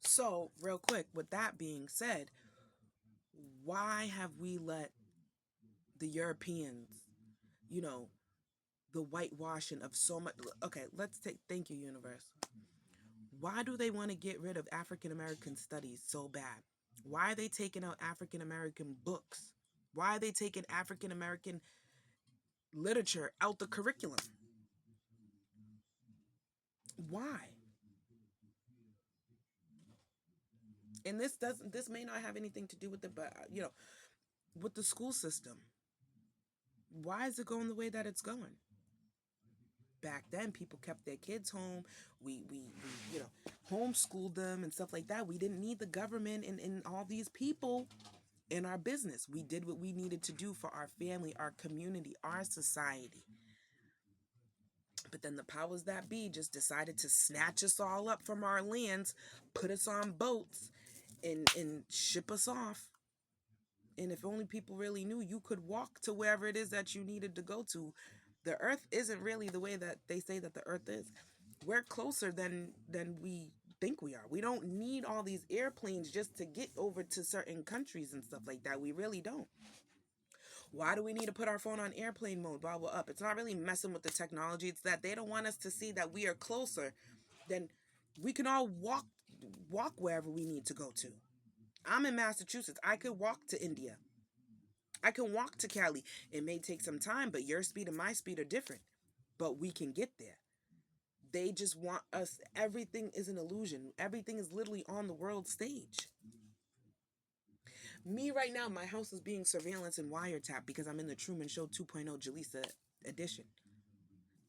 So, real quick, with that being said, why have we let the Europeans, you know, the whitewashing of so much? Okay, let's take, thank you, universe. Why do they want to get rid of African American studies so bad? Why are they taking out African American books? Why are they taking African American literature out the curriculum? Why? And this may not have anything to do with it, but with the school system. Why is it going the way that it's going? Back then, people kept their kids home. We homeschooled them and stuff like that. We didn't need the government and all these people in our business. We did what we needed to do for our family, our community, our society. But then the powers that be just decided to snatch us all up from our lands, put us on boats, and ship us off. And if only people really knew, you could walk to wherever it is that you needed to go to. The earth isn't really the way that they say that the earth is. We're closer than we think we are. We don't need all these airplanes just to get over to certain countries and stuff like that. We really don't. Why do we need to put our phone on airplane mode while we're up? It's not really messing with the technology. It's that they don't want us to see that we are closer than we can all walk wherever we need to go to. I'm in Massachusetts. I could walk to India. I can walk to Cali. It may take some time, but your speed and my speed are different. But we can get there. They just want us. Everything is an illusion. Everything is literally on the world stage. Me right now, my house is being surveillance and wiretapped because I'm in the Truman Show 2.0 Jaleesa edition.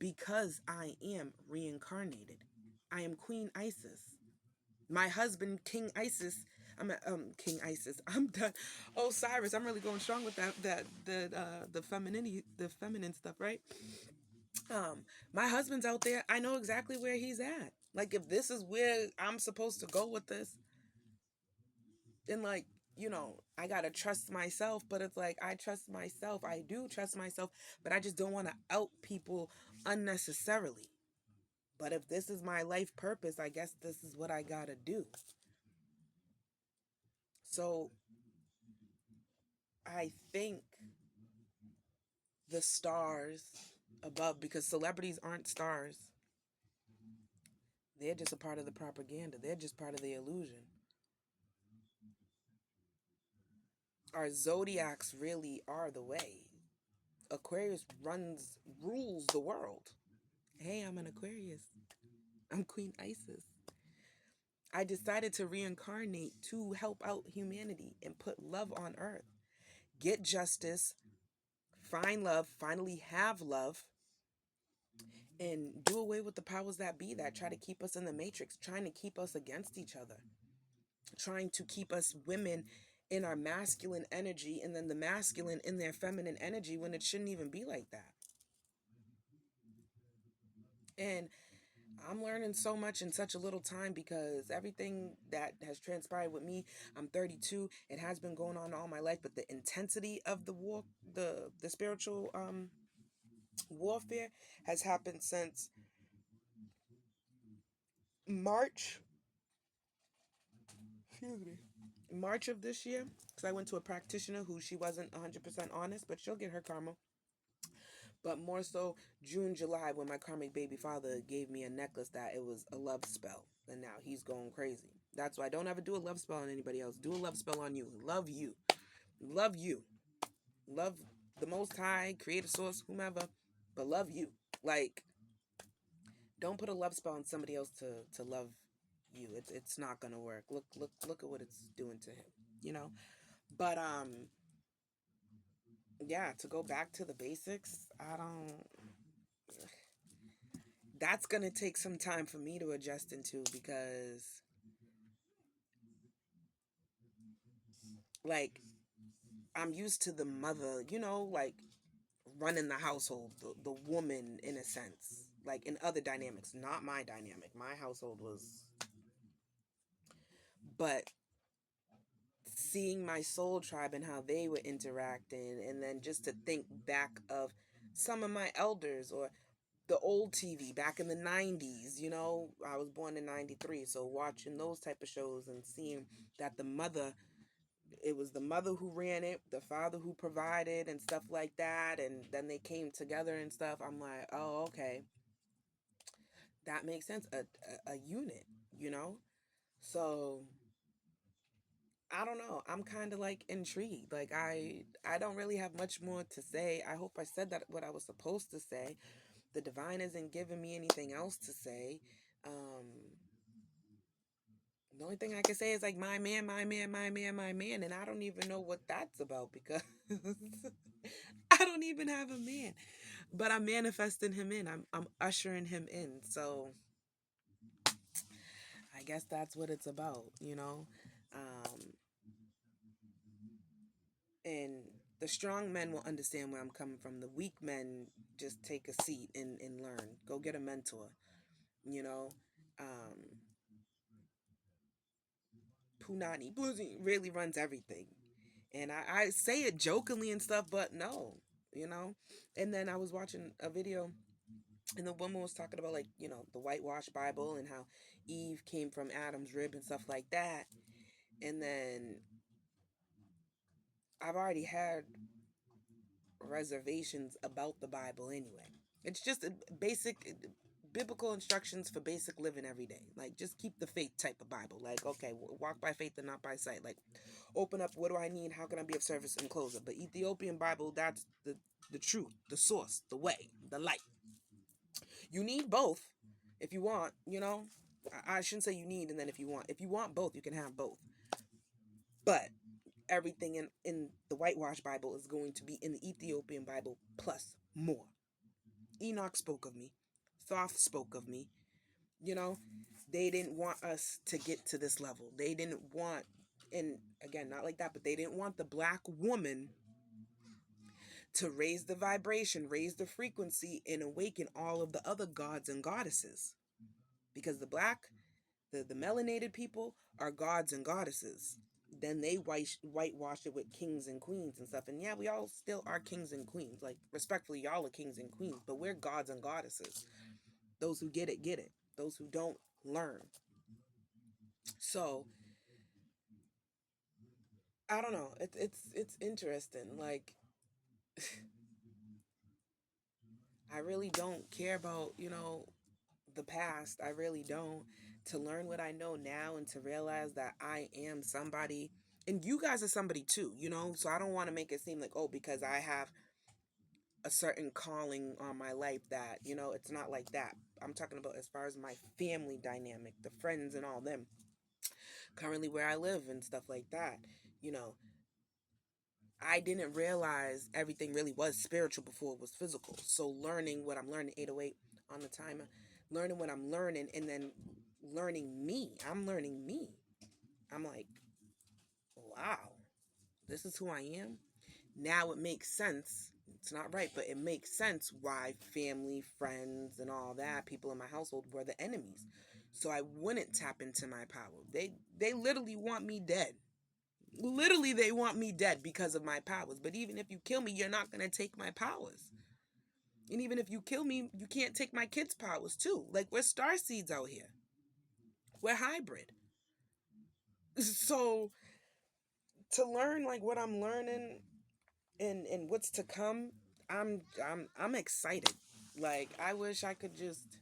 Because I am reincarnated. I am Queen Isis. My husband, King Isis. I'm King Isis. I'm done. Osiris. I'm really going strong with the femininity, the feminine stuff, right? My husband's out there. I know exactly where he's at. Like if this is where I'm supposed to go with this, then I gotta trust myself. But it's like I trust myself. I do trust myself, but I just don't want to out people unnecessarily. But if this is my life purpose, I guess this is what I gotta do. So I think the stars above, because celebrities aren't stars, they're just a part of the propaganda, they're just part of the illusion. Our zodiacs really are the way. Aquarius rules the world. Hey, I'm an Aquarius. I'm Queen Isis. I decided to reincarnate to help out humanity and put love on earth. Get justice, find love, finally have love, and do away with the powers that be that try to keep us in the matrix, trying to keep us against each other, trying to keep us women in our masculine energy and then the masculine in their feminine energy when it shouldn't even be like that. And I'm learning so much in such a little time because everything that has transpired with me, I'm 32, it has been going on all my life, but the intensity of the war, the spiritual warfare has happened since March, excuse me, March of this year, because I went to a practitioner who she wasn't 100% honest, but she'll get her karma. But more so June, July, when my karmic baby father gave me a necklace that it was a love spell. And now he's going crazy. That's why I don't ever do a love spell on anybody else. Do a love spell on you. Love you. Love you. Love the Most High, Creator Source, whomever, but love you. Like, don't put a love spell on somebody else to love you. It's not gonna work. Look at what it's doing to him. You know. But yeah. To go back to the basics, I don't. That's going to take some time for me to adjust into because, like, I'm used to the mother, like running the household, the woman in a sense, like in other dynamics, not my dynamic. My household was, but seeing my soul tribe and how they were interacting, and then just to think back of some of my elders or the old TV back in the 90s, you know, I was born in 93, so watching those type of shows and seeing that it was the mother who ran it, the father who provided and stuff like that, and then they came together and stuff. I'm like, oh, okay, that makes sense. A unit, you know? So I don't know. I'm kind of like intrigued. Like I don't really have much more to say. I hope I said that what I was supposed to say. The divine isn't giving me anything else to say. Um the only thing I can say is like my man, my man, my man, my man, and I don't even know what that's about because I don't even have a man. But I'm manifesting him in. I'm ushering him in. So I guess that's what it's about, you know? Um and the strong men will understand where I'm coming from. The weak men just take a seat and learn. Go get a mentor, you know. Um, Punani Bluesy really runs everything. And I say it jokingly and stuff, but no, you know. And then I was watching a video and the woman was talking about like, you know, the whitewashed Bible and how Eve came from Adam's rib and stuff like that. And then I've already had reservations about the Bible anyway. It's just a basic biblical instructions for basic living every day. Like just keep the faith type of Bible. Like okay, walk by faith and not by sight. Like open up. What do I need? How can I be of service? And close it. But Ethiopian Bible, that's the truth, the source, the way, the light. You need both if you want. You know, I shouldn't say you need and then if you want both, you can have both. But everything in the whitewash Bible is going to be in the Ethiopian Bible plus more. Enoch spoke of me. Thoth spoke of me. You know, they didn't want us to get to this level. They didn't want, and again, not like that, but they didn't want the black woman to raise the vibration, raise the frequency, and awaken all of the other gods and goddesses. Because the melanated people are gods and goddesses. Then they whitewash it with kings and queens and stuff. And yeah, we all still are kings and queens. Like, respectfully, y'all are kings and queens, but we're gods and goddesses. Those who get it, get it. Those who don't, learn. So, I don't know. It's interesting. Like, I really don't care about, you know, the past. I really don't. To learn what I know now and to realize that I am somebody and you guys are somebody too, you know? So I don't want to make it seem like, oh, because I have a certain calling on my life that, you know, it's not like that. I'm talking about as far as my family dynamic, the friends and all them, currently where I live and stuff like that. You know, I didn't realize everything really was spiritual before it was physical. So learning what I'm learning, 808 on the timer, learning what I'm learning, and then learning me. I'm learning me. I'm like, wow, this is who I am. Now it makes sense. It's not right, but it makes sense why family, friends, and all that, people in my household were the enemies. So I wouldn't tap into my power. They literally want me dead. Literally, they want me dead because of my powers. But even if you kill me, you're not going to take my powers. And even if you kill me, you can't take my kids' powers too. Like, we're star seeds out here. We're hybrid. So, to learn, like, what I'm learning and what's to come, I'm excited. Like, I wish I could just,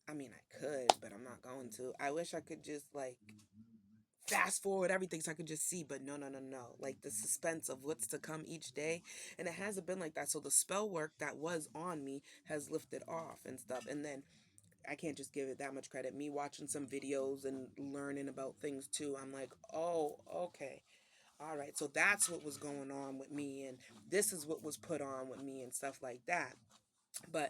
I mean, I could, but I'm not going to. I wish I could just, like, fast forward everything so I could just see, but no, no, no, no. Like the suspense of what's to come each day. And it hasn't been like that. So the spell work that was on me has lifted off and stuff. And then I can't just give it that much credit. Me watching some videos and learning about things too. I'm like, oh, okay. All right. So that's what was going on with me. And this is what was put on with me and stuff like that. But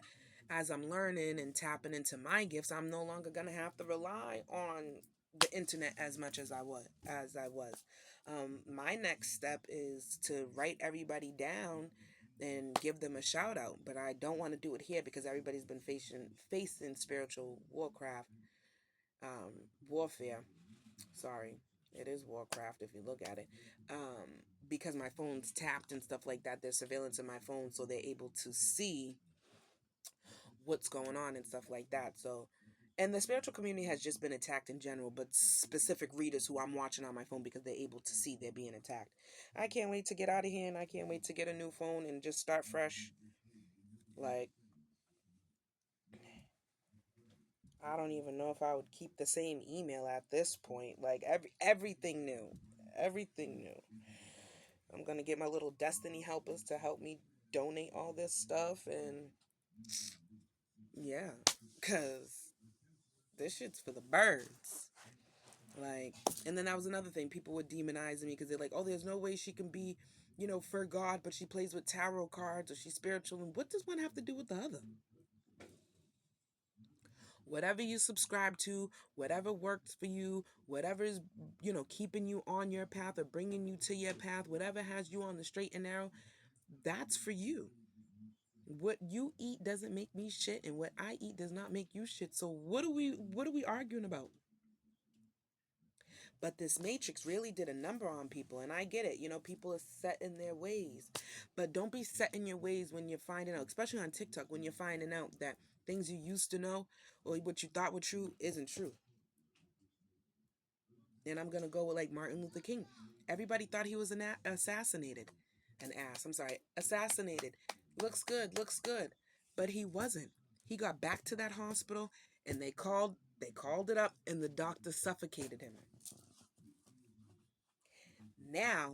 as I'm learning and tapping into my gifts, I'm no longer gonna have to rely on the internet as much as I was. My next step is to write everybody down and give them a shout out. But I don't want to do it here because everybody's been facing spiritual warfare. Sorry, it is Warcraft if you look at it. Because my phone's tapped and stuff like that. There's surveillance in my phone, so they're able to see what's going on and stuff like that. So, and the spiritual community has just been attacked in general, but specific readers who I'm watching on my phone because they're able to see they're being attacked. I can't wait to get out of here, and I can't wait to get a new phone and just start fresh. Like, I don't even know if I would keep the same email at this point. Like, everything new. Everything new. I'm gonna get my little destiny helpers to help me donate all this stuff, and yeah, cause this shit's for the birds. Like, and then that was another thing. People were demonizing me because they're like, oh, there's no way she can be, for God, but she plays with tarot cards or she's spiritual. And what does one have to do with the other? Whatever you subscribe to, whatever works for you, whatever is, keeping you on your path or bringing you to your path, whatever has you on the straight and narrow, that's for you. What you eat doesn't make me shit, and what I eat does not make you shit. So what are we arguing about? But this matrix really did a number on people, and I get it. People are set in their ways. But don't be set in your ways when you're finding out, especially on TikTok, when you're finding out that things you used to know or what you thought were true isn't true. And I'm going to go with like Martin Luther King. Everybody thought he was assassinated. I'm sorry, assassinated. Looks good. But he wasn't. He got back to that hospital and they called it up and the doctor suffocated him. Now,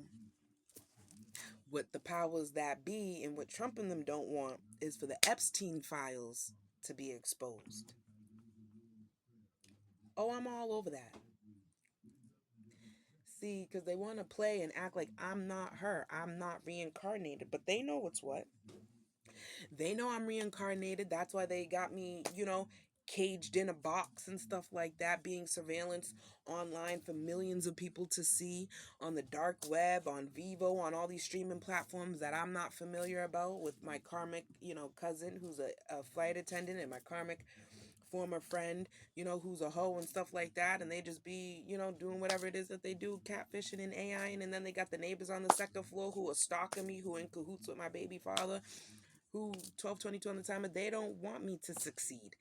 what the powers that be and what Trump and them don't want is for the Epstein files to be exposed. Oh, I'm all over that. See, because they want to play and act like I'm not her. I'm not reincarnated. But they know what's what. They know I'm reincarnated. That's why they got me, caged in a box and stuff like that, being surveillance online for millions of people to see on the dark web, on Vivo, on all these streaming platforms that I'm not familiar about, with my karmic, cousin who's a flight attendant, and my karmic former friend, who's a hoe and stuff like that, and they just be, doing whatever it is that they do, catfishing and AI, and then they got the neighbors on the second floor who are stalking me, who are in cahoots with my baby father, who 1222 on the timer. They don't want me to succeed.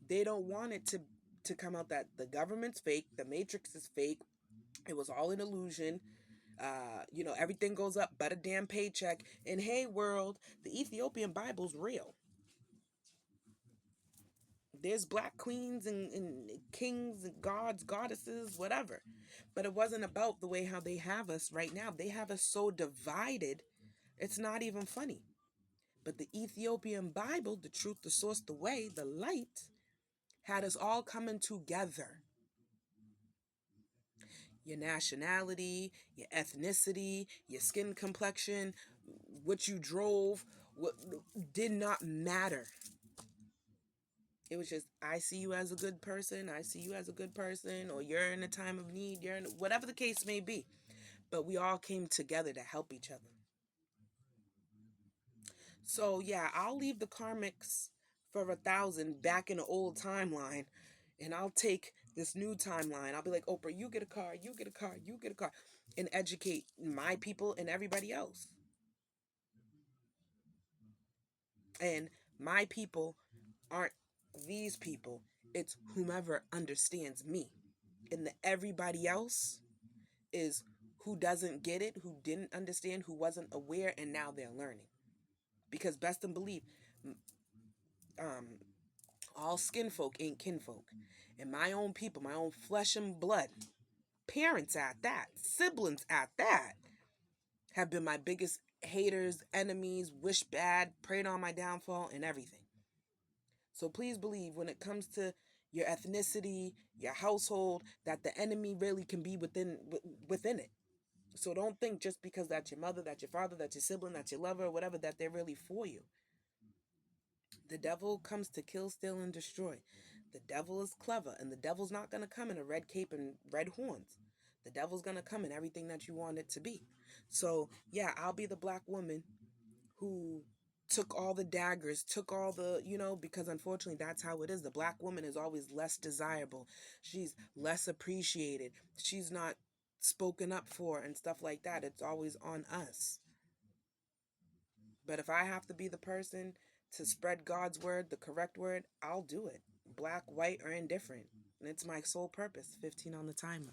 They don't want it to come out that the government's fake, the matrix is fake, it was all an illusion. Everything goes up but a damn paycheck. And hey, world, the Ethiopian Bible's real. There's black queens and kings and gods, goddesses, whatever. But it wasn't about the way how they have us right now. They have us so divided, it's not even funny. But the Ethiopian Bible, the truth, the source, the way, the light, had us all coming together. Your nationality, your ethnicity, your skin complexion, what you drove, what did not matter. It was just, I see you as a good person, I see you as a good person, or you're in a time of need, you're in whatever the case may be. But we all came together to help each other. So yeah, I'll leave the karmics for 1,000 back in the old timeline, and I'll take this new timeline. I'll be like, Oprah, you get a car, you get a car, you get a car, and educate my people and everybody else. And my people aren't these people, it's whomever understands me. And the everybody else is who doesn't get it, who didn't understand, who wasn't aware, and now they're learning. Because best and believe, um, all skin folk ain't kinfolk. And my own people, my own flesh and blood, parents at that, siblings at that, have been my biggest haters, enemies, wish bad, prayed on my downfall, and everything. So please believe when it comes to your ethnicity, your household, that the enemy really can be within it. So don't think just because that's your mother, that's your father, that's your sibling, that's your lover, or whatever, that they're really for you. The devil comes to kill, steal, and destroy. The devil is clever, and the devil's not going to come in a red cape and red horns. The devil's going to come in everything that you want it to be. So, yeah, I'll be the black woman who took all the daggers, took all the, because unfortunately that's how it is. The black woman is always less desirable. She's less appreciated. She's not spoken up for and stuff like that. It's always on us. But if I have to be the person to spread God's word, the correct word, I'll do it. Black, white, or indifferent. And it's my sole purpose. 15 on the timer.